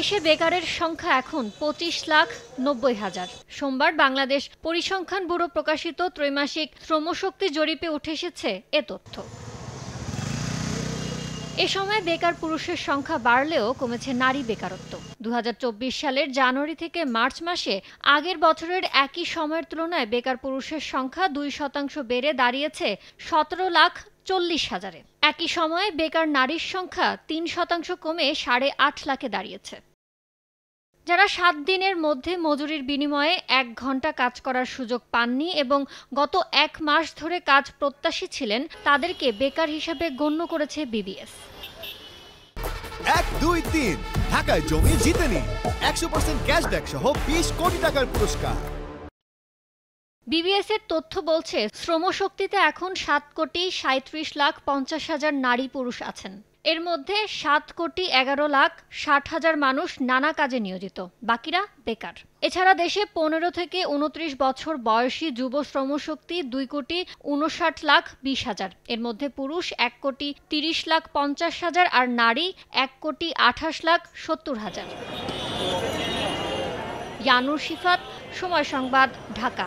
দেশে বেকারের সংখ্যা এখন 25,90,000। সোমবার বাংলাদেশ পরিসংখ্যান ব্যুরো প্রকাশিত ত্রৈমাসিক শ্রমশক্তি জরিপে উঠে এসেছে এ তথ্য। এ সময় বেকার পুরুষের সংখ্যা বাড়লেও কমেছে নারী বেকারত্ব। 2024 সালের জানুয়ারি থেকে মার্চ মাসে আগের বছরের একই সময়ের তুলনায় বেকার পুরুষের সংখ্যা 2% বেড়ে দাঁড়িয়েছে 17,40,000-এ। একই সময়ে বেকার নারীর সংখ্যা 3% কমে 8.5 লাখে দাঁড়িয়েছে। যারা 7 দিনের মধ্যে মজুরির বিনিময়ে 1 ঘন্টা কাজ করার সুযোগ পাননি এবং গত 1 মাস ধরে কাজ প্রত্যাশী ছিলেন, তাদেরকে বেকার হিসেবে গণ্য করেছে বিবিএস। 1, 2, 3 ঢাকায় জমি জিতে নিন 100% ক্যাশব্যাক সহ 20 কোটি টাকার পুরস্কার। বিবিএস এর তথ্য বলছে, শ্রমশক্তিতে এখন 7,37,50,000 নারী পুরুষ আছেন। এর মধ্যে 7,11,60,000 মানুষ নানা কাজে নিয়োজিত, বাকিরা বেকার। এছাড়া দেশে 15 থেকে 29 বছর বয়সী যুব শ্রমশক্তি 2,59,20,000। এর মধ্যে পুরুষ 1,30,50,000 আর নারী 1,28,70,000। ইয়ানুর শিফাত, সময় সংবাদ, ঢাকা।